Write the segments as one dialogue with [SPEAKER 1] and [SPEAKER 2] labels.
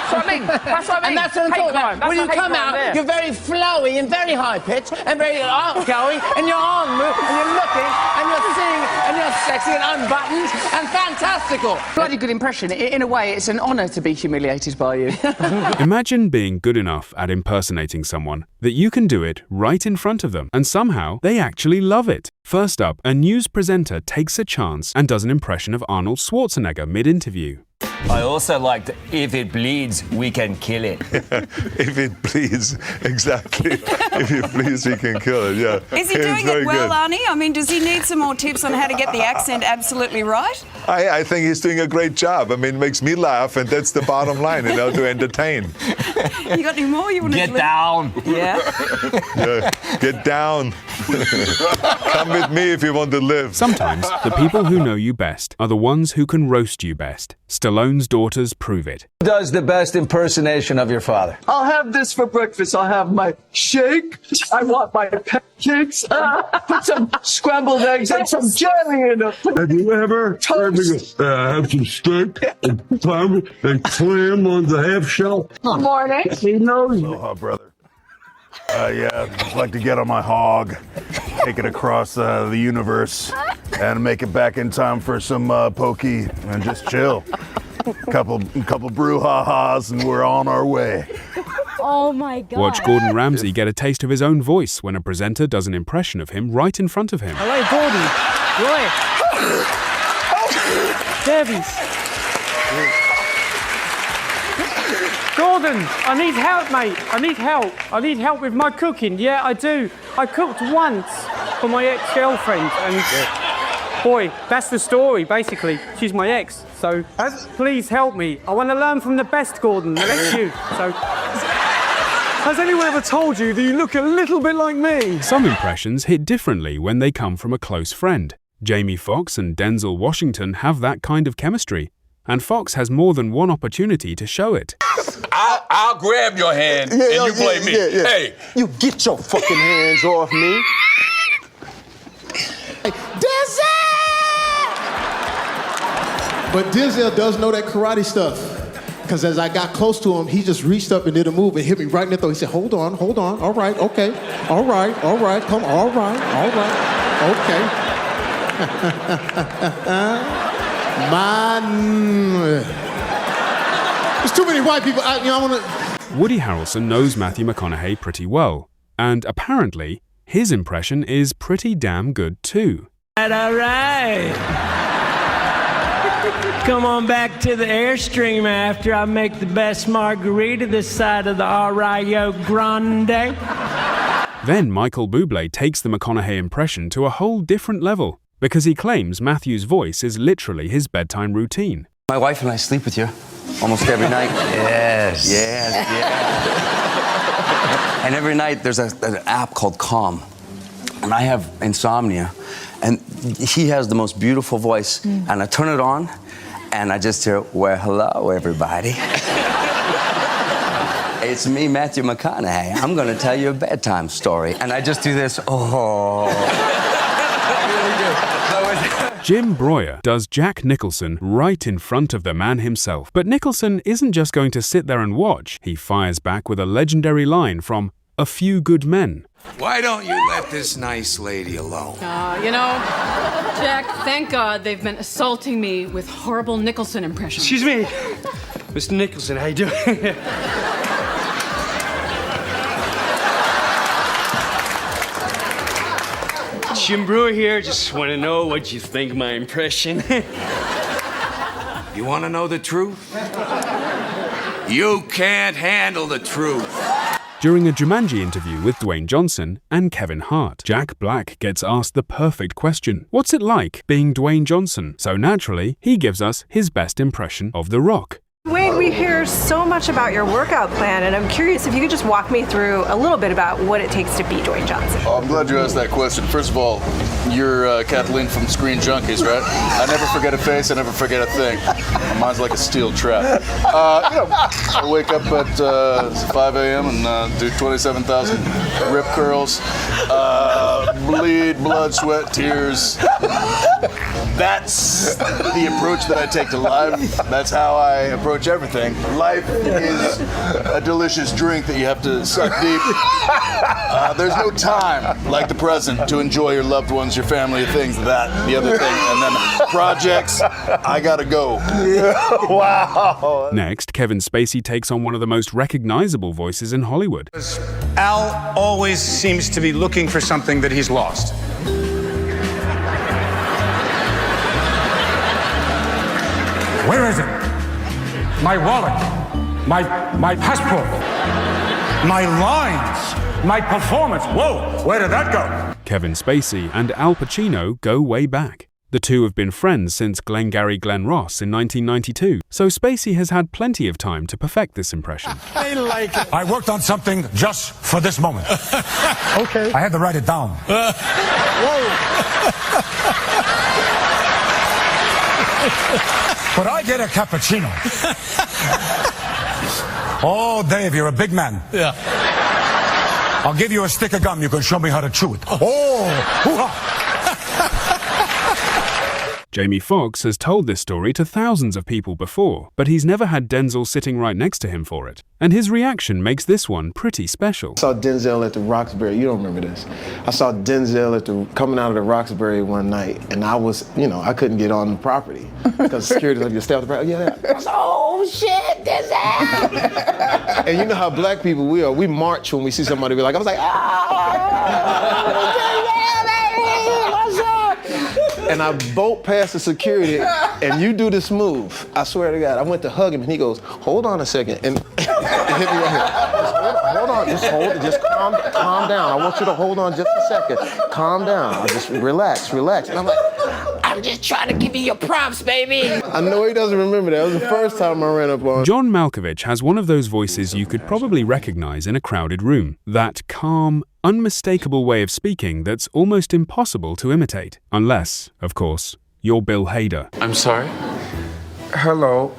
[SPEAKER 1] That's what I mean. That's what I mean.
[SPEAKER 2] And that's what I'm talking about. When you come out, you're very flowy and very high-pitched and very outgoing, and you're on move, and you're looking, and you're singing, and you're sexy and unbuttoned and fantastical.
[SPEAKER 1] Bloody good impression. In a way, it's an honour to be humiliated by you.
[SPEAKER 3] Imagine being good enough at impersonating someone that you can do it right in front of them, and somehow they actually love it. First up, a news presenter takes a chance and does an impression of Arnold Schwarzenegger mid-interview.
[SPEAKER 4] I also liked "If it bleeds, we can kill it."
[SPEAKER 5] If it bleeds, exactly. If it bleeds, we can kill it, yeah.
[SPEAKER 6] Is he doing it well, Arnie? I mean, does he need some more tips on how to get the accent absolutely right?
[SPEAKER 5] I think he's doing a great job. I meame, it makes me laugh, and that's the bottom line, you know, to entertain.
[SPEAKER 6] You got any more you want to
[SPEAKER 4] Get down.
[SPEAKER 6] Yeah.
[SPEAKER 5] Yeah. Get down. Come with me if you want to live.
[SPEAKER 3] Sometimes the people who know you best are the ones who can roast you best. Stallone's daughters prove it.
[SPEAKER 7] Who does the best impersonation of your father?
[SPEAKER 8] I'll have this for breakfast. I'll have my shake. I want my pancakes. Put some scrambled eggs and some jelly in them.
[SPEAKER 9] Have you ever heard me have some steak and clam on the half shell?
[SPEAKER 8] Good morning.
[SPEAKER 9] He knows.
[SPEAKER 10] Aloha, brother. Yeah, just like to get on my hog, take it across the universe, and make it back in time for some pokey and just chill. Couple brouhahas, and we're on our way.
[SPEAKER 11] Oh my God.
[SPEAKER 3] Watch Gordon Ramsay get a taste of his own voice when a presenter does an impression of him right in front of him.
[SPEAKER 12] Hello, Gordon. Right. Davies. Gordon, I need help, mate. I need help. I need help with my cooking. Yeah, I do. I cooked once for my ex-girlfriend, and boy, that's the story, basically. She's my ex, so please help me. I want to learn from the best, Gordon. That's you. So.
[SPEAKER 9] Has anyone ever told you that you look a little bit like me?
[SPEAKER 3] Some impressions hit differently when they come from a close friend. Jamie Foxx and Denzel Washington have that kind of chemistry, and Fox has more than one opportunity to show it.
[SPEAKER 13] I'll grab your hand and you play me. Hey,
[SPEAKER 8] you get your fucking hands off me.
[SPEAKER 14] Denzel! But Denzel does know that karate stuff. Because as I got close to him, he just reached up and did a move and hit me right in the throat. He said, hold on, all right, okay. All right, come, all right, okay. There's too many white people. I want to.
[SPEAKER 3] Woody Harrelson knows Matthew McConaughey pretty well, and apparently his impression is pretty damn good too.
[SPEAKER 15] All right. Come on back to the Airstream after I make the best margarita this side of the Rio Grande.
[SPEAKER 3] Then Michael Bublé takes the McConaughey impression to a whole different level, because he claims Matthew's voice is literally his bedtime routine.
[SPEAKER 7] My wife and I sleep with you almost every night. Yes. And every night there's an app called Calm. And I have insomnia. And he has the most beautiful voice. And I turn it on, and I just hear, well, hello, everybody. It's me, Matthew McConaughey. I'm going to tell you a bedtime story. And I just do this,
[SPEAKER 3] Jim Breuer does Jack Nicholson right in front of the man himself. But Nicholson isn't just going to sit there and watch. He fires back with a legendary line from A Few Good Men.
[SPEAKER 13] why don't you let this nice lady alone?
[SPEAKER 11] You know, Jack, thank God they've been assaulting me with horrible Nicholson impressions.
[SPEAKER 12] Excuse me, Mr. Nicholson, how you doing? Jim Brewer here. Just want to know what you think of my impression.
[SPEAKER 13] You want to know the truth? You can't handle the truth.
[SPEAKER 3] During a Jumanji interview with Dwayne Johnson and Kevin Hart, Jack Black gets asked the perfect question. What's it like being Dwayne Johnson? So naturally, he gives us his best impression of The Rock.
[SPEAKER 16] Wade, we hear so much about your workout plan, and I'm curious if you could just walk me through a little bit about what it takes to be Dwayne Johnson.
[SPEAKER 17] Oh, I'm glad you asked that question. First of all, you're Kathleen from Screen Junkies, right? I never forget a face, I never forget a thing. Mine's like a steel trap. I wake up at 5 a.m. and do 27,000 rip curls, bleed, blood, sweat, tears. That's the approach that I take to life. That's how I approach everything. Life is a delicious drink that you have to suck deep. There's no time like the present to enjoy your loved ones, your family, things, that, the other thing, and then projects. I gotta go.
[SPEAKER 3] Wow. Next, Kevin Spacey takes on one of the most recognizable voices in Hollywood.
[SPEAKER 18] Al always seems to be looking for something that he's lost. Where is it? My wallet, my passport, my lines, my performance. Whoa, where did that go?
[SPEAKER 3] Kevin Spacey and Al Pacino go way back. The two have been friends since Glengarry Glen Ross in 1992, so Spacey has had plenty of time to perfect this impression.
[SPEAKER 18] I like it. I worked on something just for this moment. Okay. I had to write it down. But I get a cappuccino. Oh, Dave, you're a big man. Yeah. I'll give you a stick of gum. You can show me how to chew it. Oh! Hoo-ha.
[SPEAKER 3] Jamie Foxx has told this story to thousands of people before, but he's never had Denzel sitting right next to him for it. And his reaction makes this one pretty special.
[SPEAKER 14] I saw Denzel at the Roxbury. You don't remember this. I saw Denzel coming out of the Roxbury one night, and I was, I couldn't get on the property because security was like, you stay off the property. Yeah. I was like, oh shit, Denzel! And you know how black people we are. We march when we see somebody. I was like, and I bolt past the security, and you do this move. I swear to God, I went to hug him, and he goes, hold on a second, and hit me right here. Hold on, just calm down. I want you to hold on just a second. Calm down, just relax. And I'm like, I'm just trying to give you your props, baby. I know he doesn't remember that. It was the first time I ran up on him.
[SPEAKER 3] John Malkovich has one of those voices you could probably recognize in a crowded room. That calm, unmistakable way of speaking that's almost impossible to imitate. Unless, of course, you're Bill Hader.
[SPEAKER 19] I'm sorry? Hello,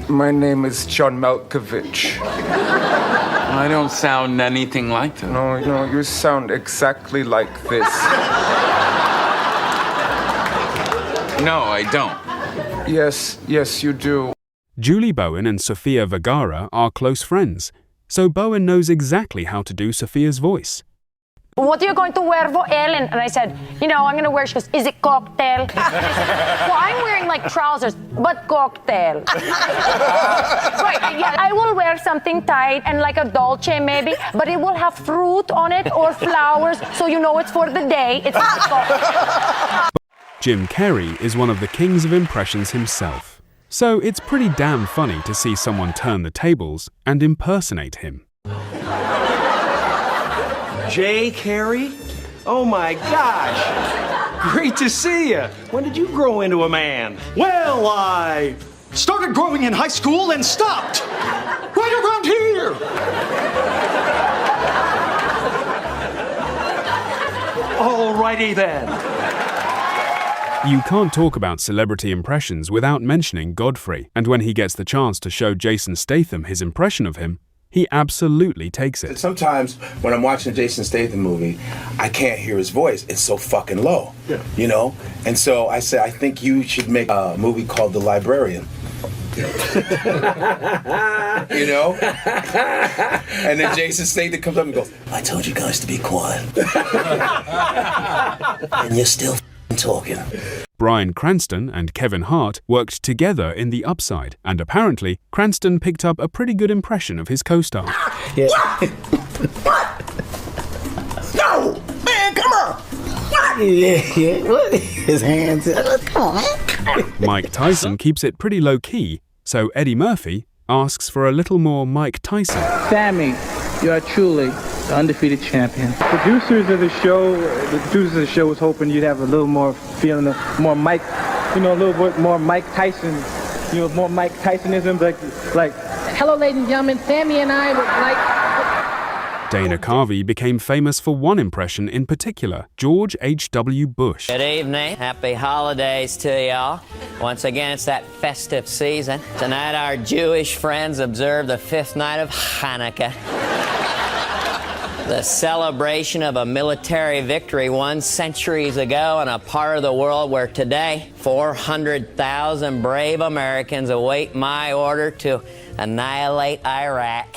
[SPEAKER 19] my name is John Malkovich. I don't sound anything like that. No, you sound exactly like this. No, I don't. Yes, you do.
[SPEAKER 3] Julie Bowen and Sofia Vergara are close friends, so Bowen knows exactly how to do Sophia's voice.
[SPEAKER 20] What are you going to wear for Ellen? And I said, I'm going to wear, she goes, is it cocktail? Well, I'm wearing like trousers, but cocktail. Right, yeah, I will wear something tight and like a dolce maybe, but it will have fruit on it or flowers, so you know it's for the day. It's not cocktail.
[SPEAKER 3] Jim Carrey is one of the kings of impressions himself, so it's pretty damn funny to see someone turn the tables and impersonate him.
[SPEAKER 21] Jay Carrey? Oh my gosh! Great to see you. When did you grow into a man?
[SPEAKER 22] Well, I started growing in high school and stopped. Right around here. Alrighty then.
[SPEAKER 3] You can't talk about celebrity impressions without mentioning Godfrey, and when he gets the chance to show Jason Statham his impression of him, he absolutely takes it.
[SPEAKER 23] Sometimes when I'm watching a Jason Statham movie, I can't hear his voice. It's so fucking low, And so I said, I think you should make a movie called The Librarian. And then Jason Statham comes up and goes, I told you guys to be quiet. And you're still talking.
[SPEAKER 3] Bryan Cranston and Kevin Hart worked together in The Upside, and apparently Cranston picked up a pretty good impression of his co-star.
[SPEAKER 22] Yeah. What? No! Man, come on! What? Yeah. What? His hands. Come on, man.
[SPEAKER 3] Mike Tyson keeps it pretty low-key, so Eddie Murphy asks for a little more Mike Tyson.
[SPEAKER 24] Sammy, you are truly the undefeated champion. Producers of the show was hoping you'd have a little more feeling of more Mike, a little bit more Mike Tyson, more Mike Tysonism, like, hello, ladies and gentlemen, Sammy and I would like.
[SPEAKER 3] Dana Carvey became famous for one impression in particular, George H.W. Bush.
[SPEAKER 25] Good evening. Happy holidays to y'all. Once again, it's that festive season. Tonight, our Jewish friends observe the 5th night of Hanukkah. The celebration of a military victory won centuries ago in a part of the world where today 400,000 brave Americans await my order to annihilate Iraq.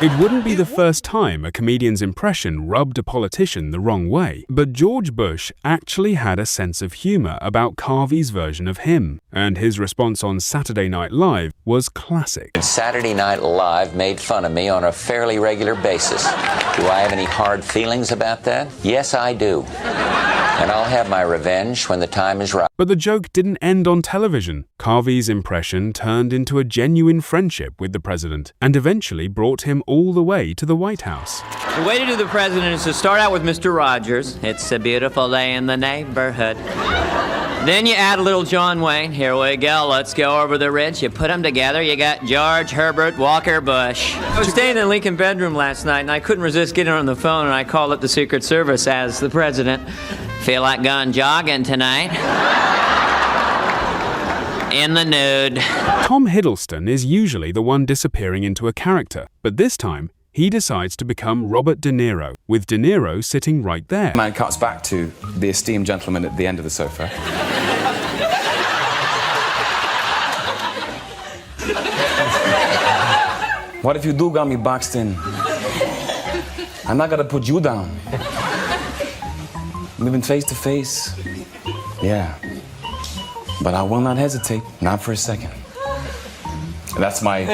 [SPEAKER 3] It wouldn't be the first time a comedian's impression rubbed a politician the wrong way, but George Bush actually had a sense of humor about Carvey's version of him, and his response on Saturday Night Live was classic.
[SPEAKER 1] Saturday Night Live made fun of me on a fairly regular basis. Do I have any hard feelings about that? Yes, I do. And I'll have my revenge when the time is right.
[SPEAKER 3] But the joke didn't end on television. Carvey's impression turned into a genuine friendship with the president and eventually brought him all the way to the White House.
[SPEAKER 25] The way to do the president is to start out with Mr. Rogers. It's a beautiful day in the neighborhood. Then you add a little John Wayne. Here we go. Let's go over the ridge. You put them together. You got George Herbert Walker Bush. I was staying in the Lincoln bedroom last night, and I couldn't resist getting on the phone, and I called up the Secret Service as the president. Feel like going jogging tonight? In the nude.
[SPEAKER 3] Tom Hiddleston is usually the one disappearing into a character, but this time, he decides to become Robert De Niro, with De Niro sitting right there.
[SPEAKER 2] Man cuts back to the esteemed gentleman at the end of the sofa. What if you do got me boxed in? I'm not gonna put you down. Living face to face, yeah. But I will not hesitate, not for a second. That's my...